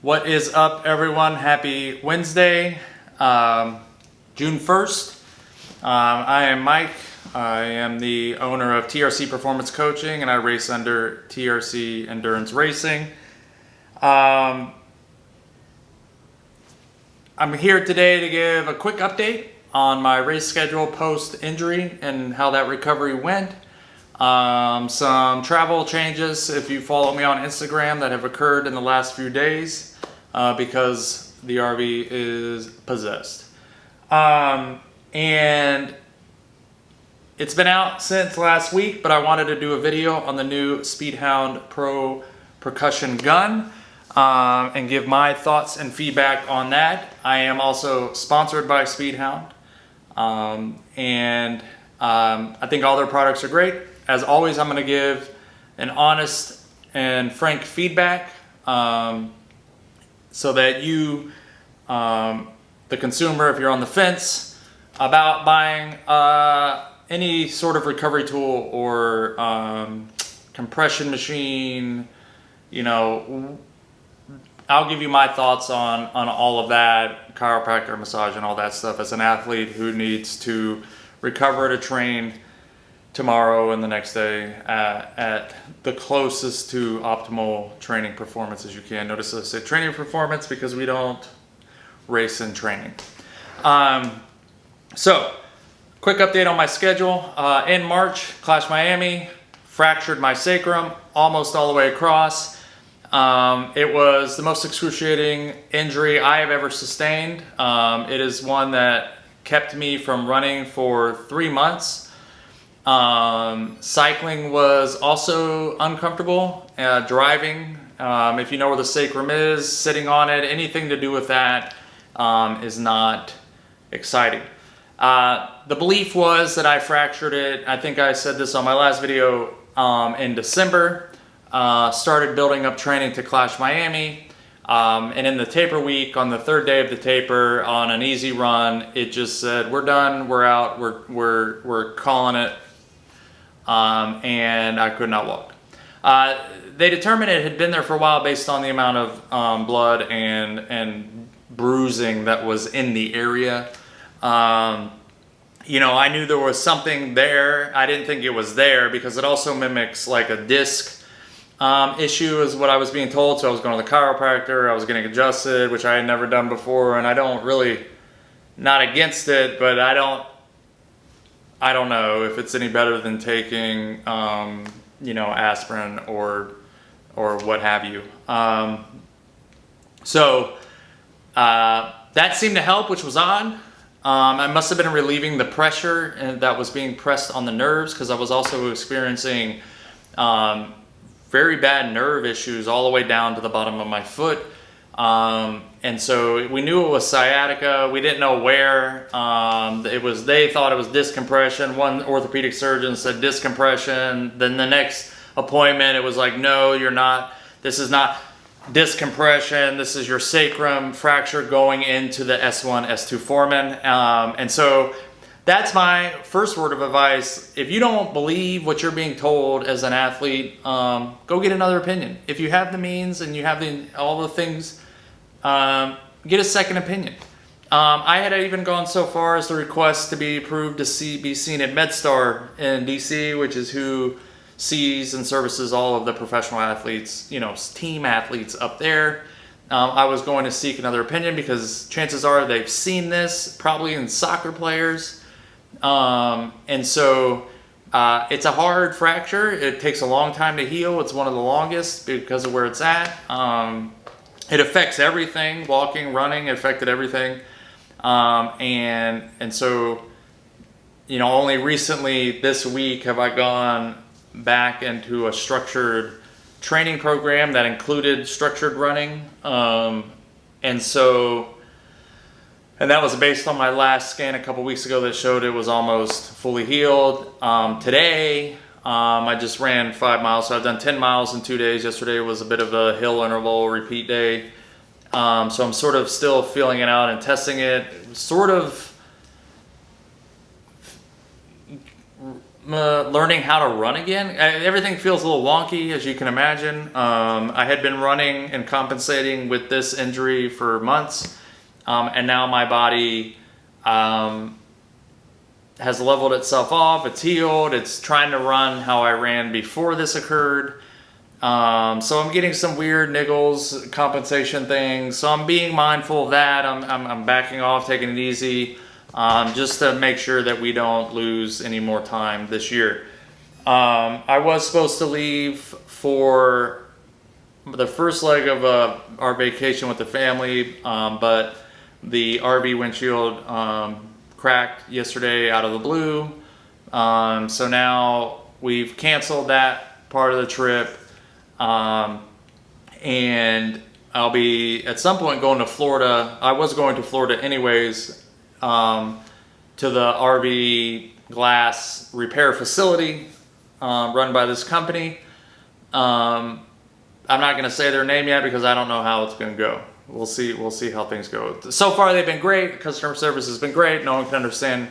What is up, everyone? Happy Wednesday, June 1st. I am Mike. I am the owner of TRC Performance Coaching, and I race under TRC Endurance Racing. I'm here today to give a quick update on my race schedule post-injury and how that recovery went. Some travel changes, if you follow me on Instagram, that have occurred in the last few days because the RV is possessed. And it's been out since last week, but I wanted to do a video on the new Hound Pro Percussion gun and give my thoughts and feedback on that. I am also sponsored by Hound, and I think all their products are great. As always, I'm going to give an honest and frank feedback so that you, the consumer, if you're on the fence about buying any sort of recovery tool or compression machine, you know, I'll give you my thoughts on all of that, chiropractor, massage, and all that stuff as an athlete who needs to recover to train tomorrow and the next day at the closest to optimal training performance as you can. Notice I say training performance because we don't race in training. So, quick update on my schedule. In March, Clash Miami, fractured my sacrum almost all the way across. It was the most excruciating injury I have ever sustained. It is one that kept me from running for 3 months. Cycling was also uncomfortable. Driving, if you know where the sacrum is, sitting on it, anything to do with that is not exciting. The belief was that I fractured it. I think I said this on my last video in December. Started building up training to Clash Miami. And in the taper week, on the third day of the taper, on an easy run, it just said, we're done, we're out, we're calling it. And I could not walk. They determined it had been there for a while based on the amount of blood and bruising that was in the area. You know, I knew there was something there. I didn't think it was there because it also mimics like a disc issue is what I was being told. So I was going to the chiropractor, I was getting adjusted, which I had never done before, and I don't really, not against it, but I don't know if it's any better than taking, you know, aspirin or what have you. So that seemed to help, which was odd. I must have been relieving the pressure that was being pressed on the nerves because I was also experiencing very bad nerve issues all the way down to the bottom of my foot. And so we knew it was sciatica. We didn't know where. They thought it was disc compression. One orthopedic surgeon said disc compression. Then the next appointment, it was like, no, you're not. This is not disc compression. This is your sacrum fracture going into the S1, S2 foramen. And so that's my first word of advice. If you don't believe what you're being told as an athlete, go get another opinion. If you have the means and you have all the things, get a second opinion. I had even gone so far as to request to be approved to be seen at MedStar in DC, which is who sees and services all of the professional athletes, you know, team athletes up there. I was going to seek another opinion because chances are they've seen this, probably in soccer players. And so it's a hard fracture. It takes a long time to heal. It's one of the longest because of where it's at. It affects everything, walking, running, it affected everything. And so, you know, only recently this week have I gone back into a structured training program that included structured running. And that was based on my last scan a couple weeks ago that showed it was almost fully healed. Today, I just ran 5 miles, so I've done 10 miles in 2 days. Yesterday was a bit of a hill interval repeat day. So I'm sort of still feeling it out and testing it. Sort of learning how to run again. Everything feels a little wonky, as you can imagine. I had been running and compensating with this injury for months, and now my body has leveled itself off. It's healed. It's trying to run how I ran before this occurred. So I'm getting some weird niggles, compensation things. So I'm being mindful of that. I'm backing off, taking it easy, just to make sure that we don't lose any more time this year. I was supposed to leave for the first leg of our vacation with the family, but the RV windshield cracked yesterday out of the blue. So now we've canceled that part of the trip. And I'll be at some point going to Florida. I was going to Florida anyways, to the RV glass repair facility run by this company. I'm not going to say their name yet because I don't know how it's going to go. We'll see how things go. So far they've been great. Customer service has been great. No one can understand.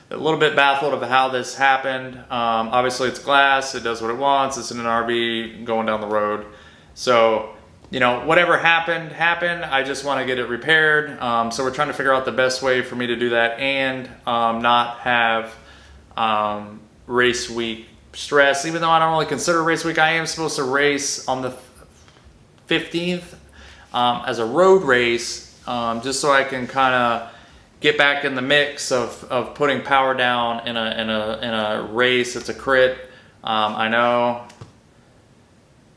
A little bit baffled of how this happened. Obviously it's glass, it does what it wants, it's in an RV going down the road. So, you know, whatever happened. I just want to get it repaired. So we're trying to figure out the best way for me to do that and not have race week stress. Even though I don't really consider race week, I am supposed to race on the 15th as a road race, just so I can kind of get back in the mix of putting power down in a race. It's a crit. I know.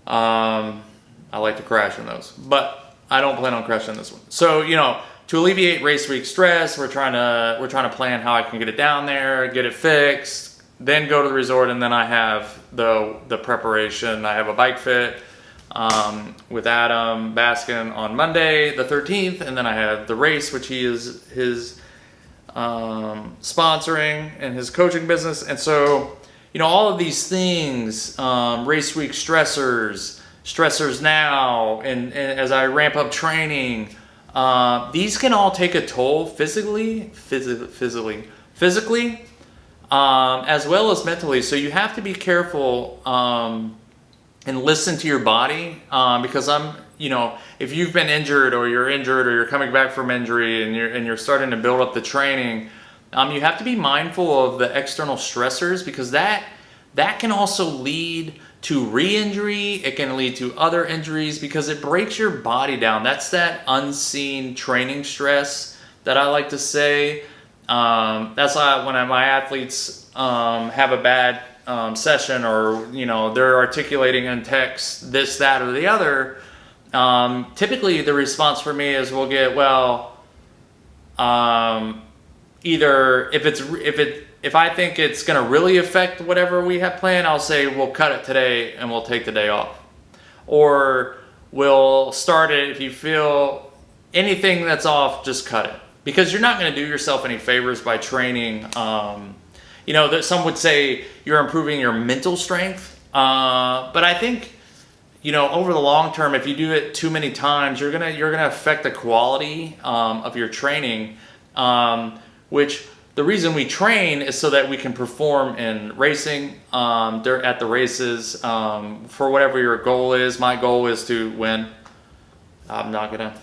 I like to crash in those, but I don't plan on crashing this one. So, you know, to alleviate race week stress, we're trying to plan how I can get it down there, get it fixed, then go to the resort, and then I have the preparation. I have a bike fit with Adam Baskin on Monday the 13th, and then I have the race, which he is his sponsoring and his coaching business. And so, you know, all of these things, race week stressors now, and as I ramp up training, these can all take a toll physically, as well as mentally. So you have to be careful and listen to your body, because you know, if you've been injured or you're coming back from injury and you're starting to build up the training, you have to be mindful of the external stressors, because that can also lead to re-injury. It can lead to other injuries because it breaks your body down. That's that unseen training stress that I like to say. That's why when my athletes have a bad session, or you know, they're articulating in text this, that, or the other, typically the response for me is we'll get, well, either if I think it's going to really affect whatever we have planned, I'll say we'll cut it today and we'll take the day off, or we'll start it. If you feel anything that's off, just cut it, because you're not going to do yourself any favors by training. You know, that some would say you're improving your mental strength, but I think, you know, over the long term, if you do it too many times, you're gonna affect the quality of your training. Which the reason we train is so that we can perform in racing at the races, for whatever your goal is. My goal is to win. I'm not gonna.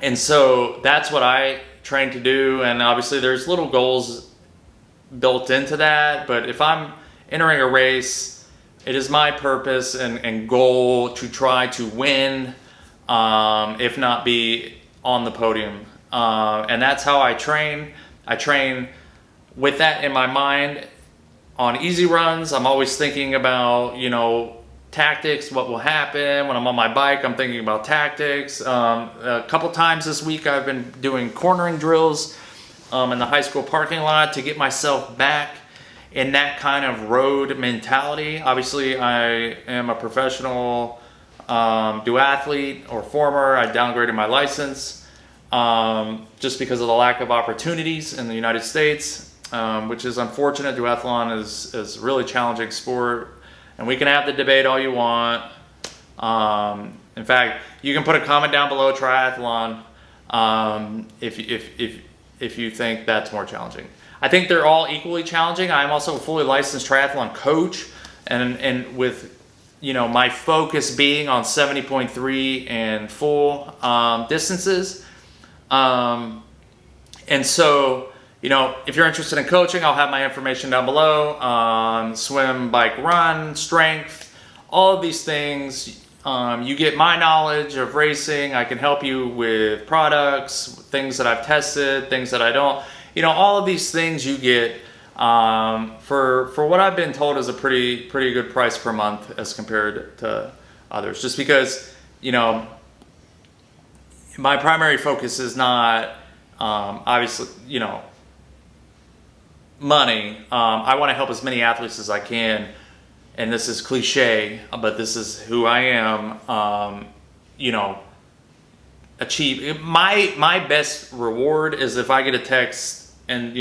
And so that's what I train to do, and obviously there's little goals built into that, but if I'm entering a race, it is my purpose and goal to try to win, if not be on the podium, and that's how I train. I train with that in my mind. On easy runs, I'm always thinking about, you know, tactics, what will happen. When I'm on my bike, I'm thinking about tactics. A couple times this week I've been doing cornering drills in the high school parking lot to get myself back in that kind of road mentality. Obviously I am a professional duathlete, or former. I downgraded my license just because of the lack of opportunities in the United States, which is unfortunate. Duathlon is a really challenging sport. And we can have the debate all you want. In fact, you can put a comment down below triathlon if you think that's more challenging. I think they're all equally challenging. I'm also a fully licensed triathlon coach, and with my focus being on 70.3 and full distances. And so, if you're interested in coaching, I'll have my information down below. Swim, bike, run, strength, all of these things. You get my knowledge of racing. I can help you with products, things that I've tested, things that I don't. All of these things you get for what I've been told is a pretty good price per month as compared to others. Just because, my primary focus is not obviously, money. I want to help as many athletes as I can. And this is cliche, but this is who I am. Achieve my best reward is if I get a text and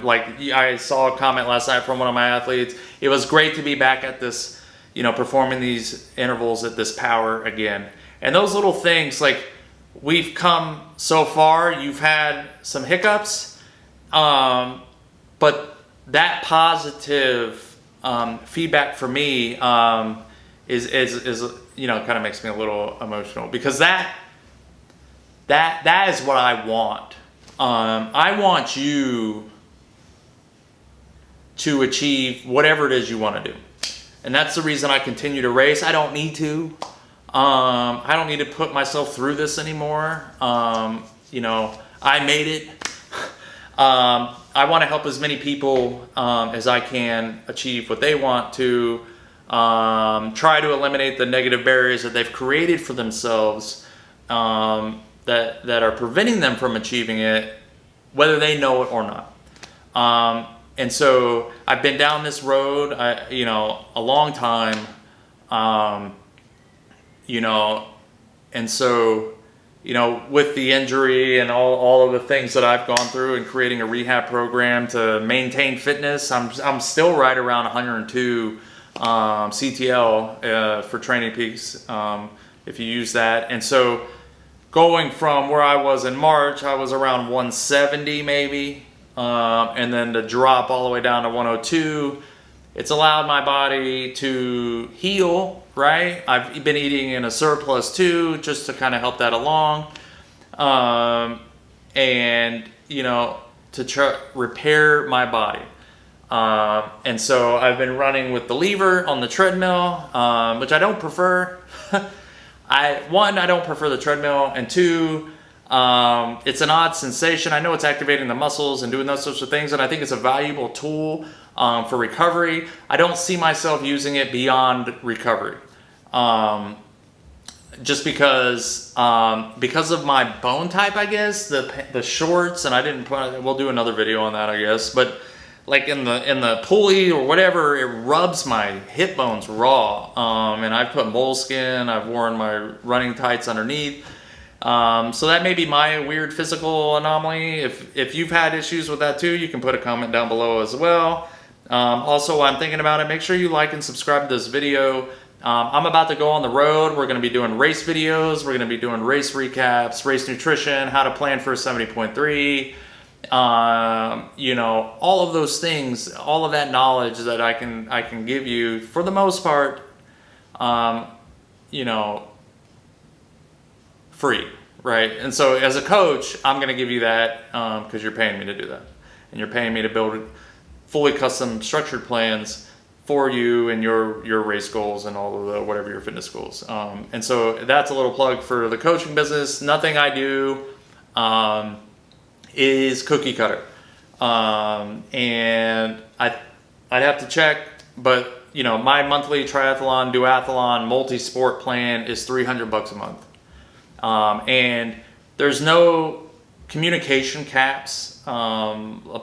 like I saw a comment last night from one of my athletes. It was great to be back at this, performing these intervals at this power again. And those little things, like, we've come so far. You've had some hiccups, but that positive feedback for me is kind of makes me a little emotional, because that is what I want. I want you to achieve whatever it is you want to do, and that's the reason I continue to race. I don't need to. I don't need to put myself through this anymore. I made it. I want to help as many people as I can achieve what they want to. Try to eliminate the negative barriers that they've created for themselves that are preventing them from achieving it, whether they know it or not. And so I've been down this road, a long time. And so, with the injury and all of the things that I've gone through and creating a rehab program to maintain fitness, I'm still right around 102 CTL for Training Peaks, if you use that. And so going from where I was in March, I was around 170 maybe, and then to drop all the way down to 102, it's allowed my body to heal, right? I've been eating in a surplus too, just to kind of help that along. And, to repair my body. And so I've been running with the lever on the treadmill, which I don't prefer. One, I don't prefer the treadmill, and two, it's an odd sensation. I know it's activating the muscles and doing those sorts of things, and I think it's a valuable tool for recovery. I don't see myself using it beyond recovery. Just because of my bone type, I guess, the shorts, and we'll do another video on that, I guess, but like in the pulley or whatever, it rubs my hip bones raw. And I've put moleskin, I've worn my running tights underneath. So that may be my weird physical anomaly. If you've had issues with that too, you can put a comment down below as well. Also, while I'm thinking about it, make sure you like and subscribe to this video. I'm about to go on the road. We're going to be doing race videos. We're going to be doing race recaps, race nutrition, how to plan for a 70.3. All of those things, all of that knowledge that I can give you, for the most part, free, right? And so as a coach, I'm going to give you that because you're paying me to do that, and you're paying me to build fully custom structured plans for you and your race goals and all of the whatever your fitness goals. And so that's a little plug for the coaching business. Nothing I do is cookie cutter, and I'd have to check, but my monthly triathlon, duathlon, multi-sport plan is $300 a month, and there's no communication caps.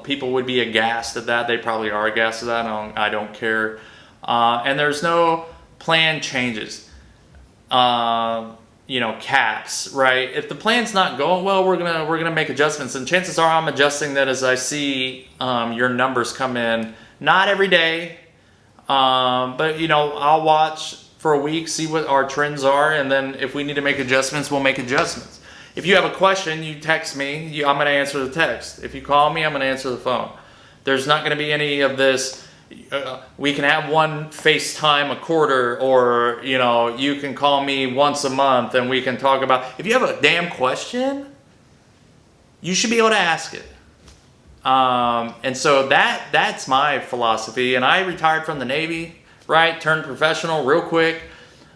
People would be aghast at that. They probably are aghast at that. I don't care. And there's no plan changes. Caps, right? If the plan's not going well, we're gonna make adjustments, and chances are I'm adjusting that as I see your numbers come in. Not every day, but I'll watch for a week, see what our trends are, and then if we need to make adjustments, we'll make adjustments. If you have a question, you text me. I'm gonna answer the text. If you call me, I'm gonna answer the phone. There's not going to be any of this. We can have one FaceTime a quarter, or you can call me once a month and we can talk about. If you have a damn question, you should be able to ask it. And so that's my philosophy. And I retired from the Navy, right? Turned professional real quick.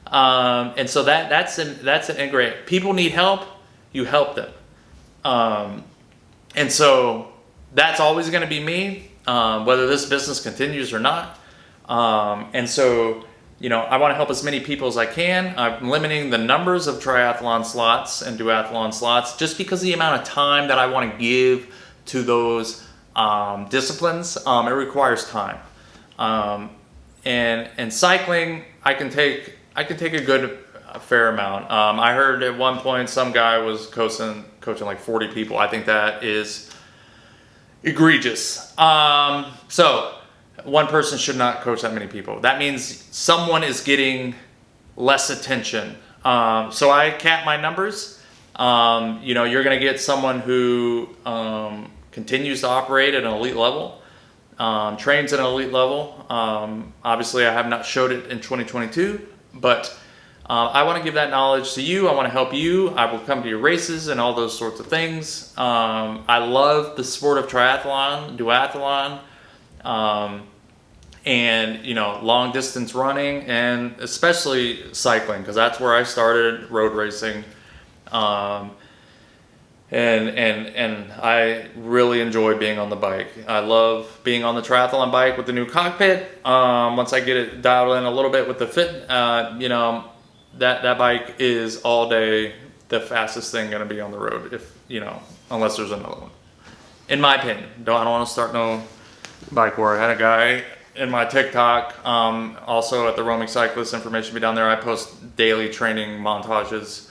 And so that's an integrate. People need help, you help them. And so that's always going to be me, whether this business continues or not. And so, I want to help as many people as I can. I'm limiting the numbers of triathlon slots and duathlon slots just because of the amount of time that I want to give to those disciplines. It requires time. And cycling, I can take a fair amount. I heard at one point some guy was coaching like 40 people. I think that is egregious. So one person should not coach that many people. That means someone is getting less attention. So I cap my numbers. You're going to get someone who continues to operate at an elite level, trains at an elite level. Obviously, I have not showed it in 2022, but I want to give that knowledge to you. I want to help you. I will come to your races and all those sorts of things. I love the sport of triathlon, duathlon, and long distance running, and especially cycling, because that's where I started road racing. And I really enjoy being on the bike. I love being on the triathlon bike with the new cockpit. Once I get it dialed in a little bit with the fit, that bike is all day the fastest thing going to be on the road, if unless there's another one. In my opinion, I don't want to start no bike war. I had a guy in my TikTok, also at the Roaming Cyclist, information be down there. I post daily training montages.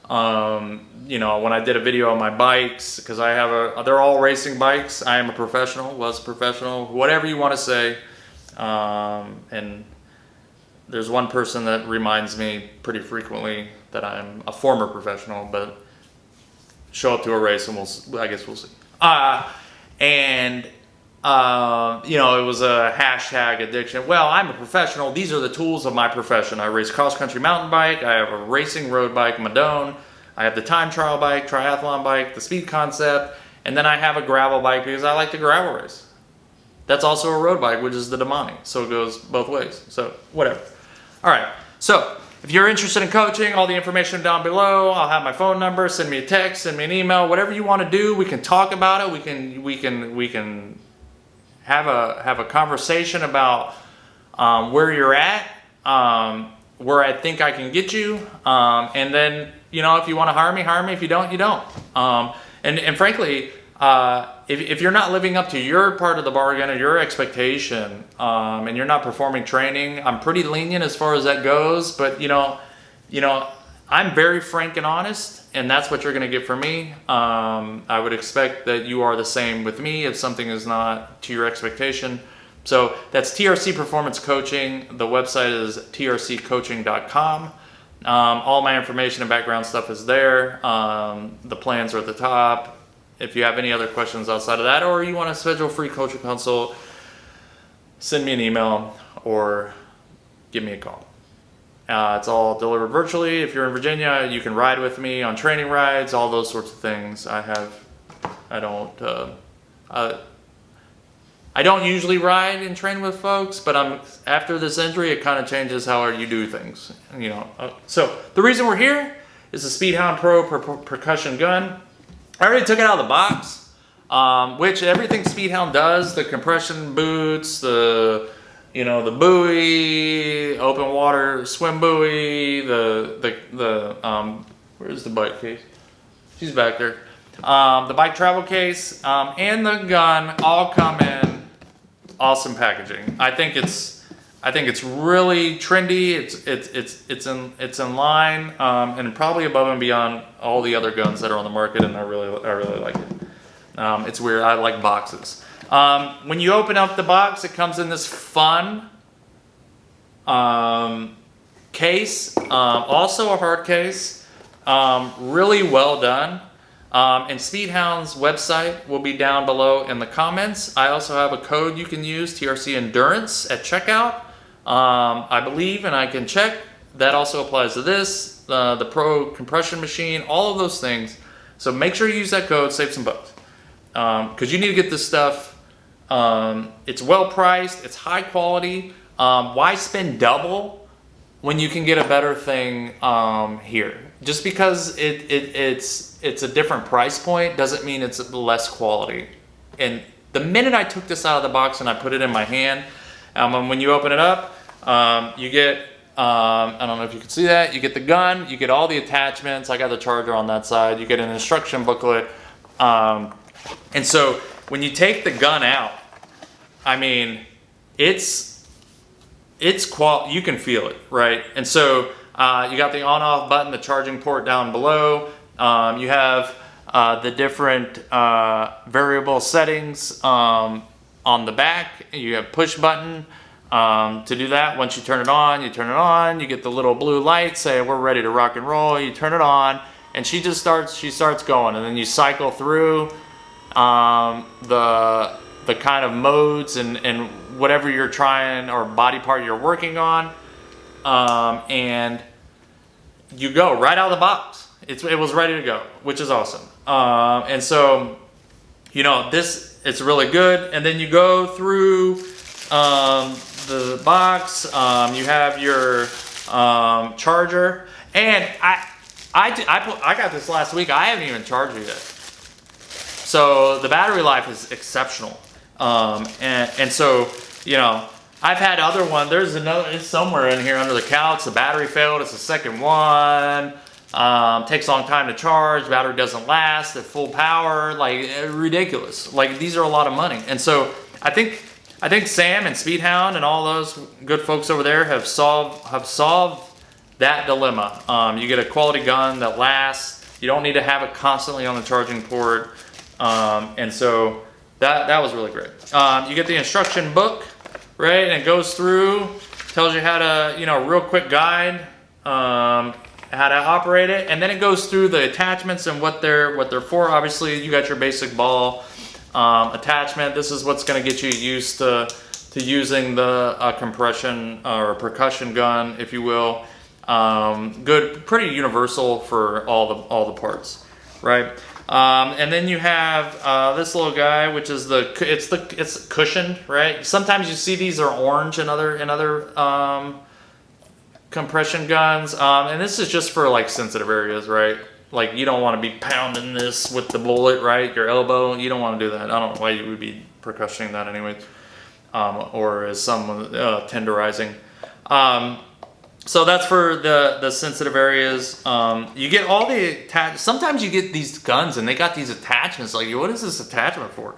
When I did a video on my bikes, because they're all racing bikes. I am a professional, was a professional, whatever you want to say. And there's one person that reminds me pretty frequently that I'm a former professional, but show up to a race and I guess we'll see. It was a hashtag addiction. Well, I'm a professional. These are the tools of my profession. I race cross-country mountain bike. I have a racing road bike, Madone. I have the time trial bike, triathlon bike, the speed concept, and then I have a gravel bike because I like to gravel race. That's also a road bike, which is the Damani. So it goes both ways. So whatever. All right. So if you're interested in coaching, all the information down below. I'll have my phone number. Send me a text. Send me an email. Whatever you want to do, we can talk about it. We can have a conversation about where you're at, where I think I can get you, and then if you want to hire me. If you don't, you don't. And frankly, if you're not living up to your part of the bargain or your expectation, and you're not performing training, I'm pretty lenient as far as that goes. But I'm very frank and honest, and that's what you're going to get from me. I would expect that you are the same with me if something is not to your expectation. So that's TRC Performance Coaching. The website is trccoaching.com. All my information and background stuff is there. The plans are at the top. If you have any other questions outside of that, or you want to schedule a free coaching consult, send me an email or give me a call. It's all delivered virtually. If you're in Virginia, you can ride with me on training rides, all those sorts of things. I don't usually ride and train with folks, but after this injury, it kind of changes how you do things. So the reason we're here is the Speed Hound Pro percussion gun. I already took it out of the box, which everything Speed Hound does, the compression boots, the buoy, open water swim buoy, where's the bike case? She's back there. The bike travel case, and the gun all come in awesome packaging. I think it's really trendy. It's in line, and probably above and beyond all the other guns that are on the market, and I really like it. It's weird. I like boxes. When you open up the box, it comes in this fun case, also a hard case, really well done. And Speedhound's website will be down below in the comments. I also have a code you can use, TRC Endurance, at checkout. I believe, and I can check, that also applies to this, the Pro compression machine, all of those things. So make sure you use that code, save some bucks. Because you need to get this stuff. It's well priced, it's high quality. Why spend double when you can get a better thing here? Just because it's a different price point doesn't mean it's less quality. And the minute I took this out of the box and I put it in my hand, when you open it up, you get, I don't know if you can see that, you get the gun, you get all the attachments. I got the charger on that side. You get an instruction booklet. And so when you take the gun out, I mean, it's you can feel it, right? And so you got the on-off button, the charging port down below. You have the different variable settings on the back. You have push button to do that. Once you turn it on, you get the little blue light saying we're ready to rock and roll. You turn it on, and she starts going, and then you cycle through the kind of modes and whatever you're trying or body part you're working on, and you go right out of the box. It was ready to go, which is awesome. And so, you know, it's really good. And then you go through the box. You have your charger, and I got this last week. I haven't even charged it yet. So the battery life is exceptional. And so, you know, I've had other one. There's another, it's somewhere in here under the couch. The battery failed. It's the second one. Takes a long time to charge. Battery doesn't last at full power. Like, ridiculous. Like, these are a lot of money. And so I think Sam and Speedhound and all those good folks over there have solved that dilemma. You get a quality gun that lasts. You don't need to have it constantly on the charging port. And so that was really great. You get the instruction book, right? And it goes through, tells you how to, you know, real quick guide, how to operate it. And then it goes through the attachments and what they're for. Obviously, you got your basic ball attachment. This is what's going to get you used to using the compression or percussion gun, if you will. Good, pretty universal for all the parts, right? And then you have this little guy, which is it's cushioned, right? Sometimes you see these are orange in other compression guns, and this is just for like sensitive areas, right? Like, you don't want to be pounding this with the bullet, right? Your elbow, you don't want to do that. I don't know why you would be percussioning that anyway, or as someone tenderizing. So that's for the sensitive areas. You get all the sometimes you get these guns and they got these attachments. Like, what is this attachment for?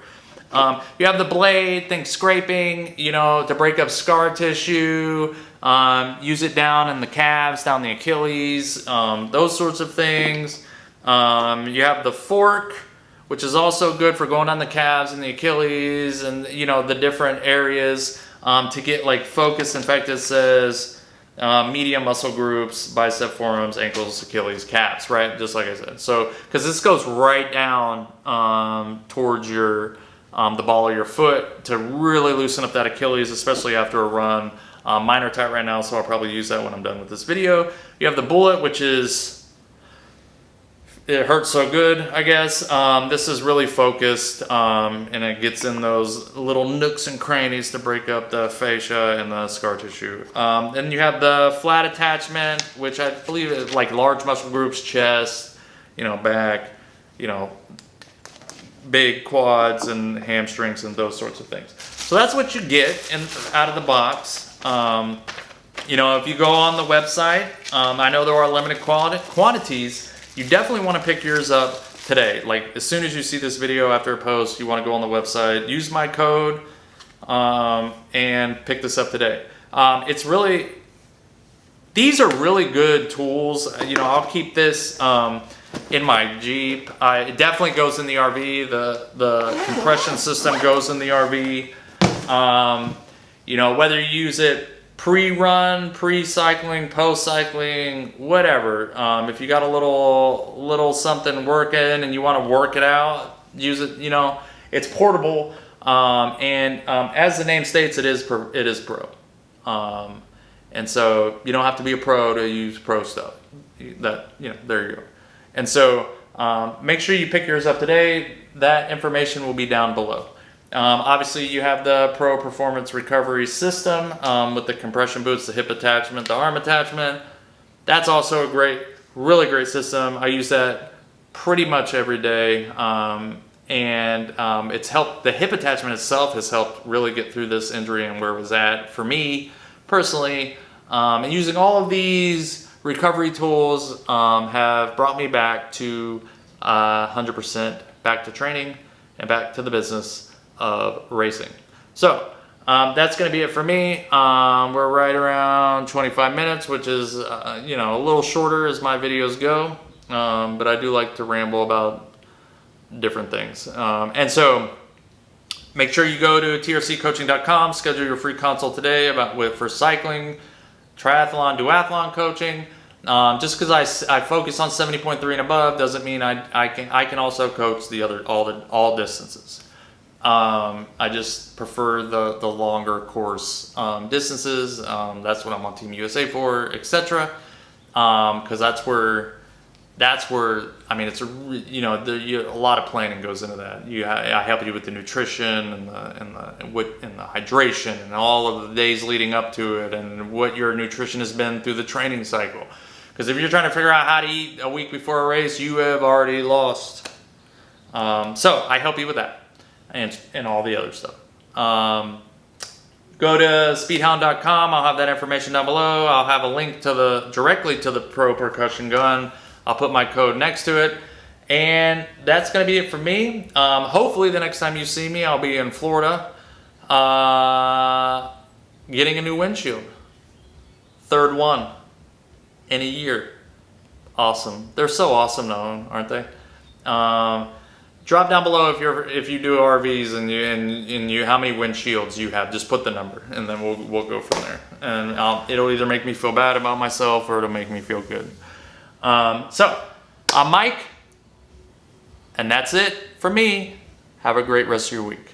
You have the blade, think scraping, you know, to break up scar tissue. Use it down in the calves, down the Achilles, those sorts of things. You have the fork, which is also good for going on the calves and the Achilles and, you know, the different areas to get like focus. In fact, it says medium muscle groups, bicep, forearms, ankles, Achilles, calves, right? Just like I said. So, because this goes right down towards your the ball of your foot to really loosen up that Achilles, especially after a run. Mine are tight right now, so I'll probably use that when I'm done with this video. You have the bullet, which is, it hurts so good, I guess. This is really focused, and it gets in those little nooks and crannies to break up the fascia and the scar tissue. Then you have the flat attachment, which I believe is like large muscle groups, chest, you know, back, you know, big quads and hamstrings and those sorts of things. So that's what you get out of the box. You know, if you go on the website, I know there are limited quantities. You definitely want to pick yours up today. Like, as soon as you see this video after a post, you want to go on the website, use my code, and pick this up today. These are really good tools. You know, I'll keep this in my Jeep. It definitely goes in the RV. The compression system goes in the RV. You know, whether you use it pre-run, pre-cycling, post-cycling, whatever. If you got a little something working and you want to work it out, use it. You know, it's portable, and as the name states, it is pro. And so you don't have to be a pro to use pro stuff. There you go. And so make sure you pick yours up today. That information will be down below. Obviously, you have the Pro Performance Recovery System with the compression boots, the hip attachment, the arm attachment. That's also a really great system. I use that pretty much every day. It's helped, the hip attachment itself has helped really get through this injury and where it was at for me personally. And using all of these recovery tools have brought me back to 100% back to training and back to the business of racing. So that's going to be it for me. We're right around 25 minutes, which is a little shorter as my videos go, but I do like to ramble about different things. And so make sure you go to trccoaching.com, schedule your free consult today for cycling, triathlon, duathlon coaching. Just because I focus on 70.3 and above doesn't mean I can also coach all distances. I just prefer the longer course distances. That's what I'm on Team USA for, etc. Because that's where I mean, it's a lot of planning goes into that. I help you with the nutrition and the hydration and all of the days leading up to it and what your nutrition has been through the training cycle. Because if you're trying to figure out how to eat a week before a race, you have already lost. So I help you with that and all the other stuff. Go to speedhound.com. I'll have that information down below. I'll have a link directly to the Pro Percussion gun. I'll put my code next to it. And that's going to be it for me. Hopefully the next time you see me, I'll be in Florida getting a new windshield. Third one in a year. Awesome. They're so awesome now, aren't they? Drop down below if you do RVs and you how many windshields you have. Just put the number, and then we'll go from there. And it'll either make me feel bad about myself or it'll make me feel good. So I'm Mike, and that's it for me. Have a great rest of your week.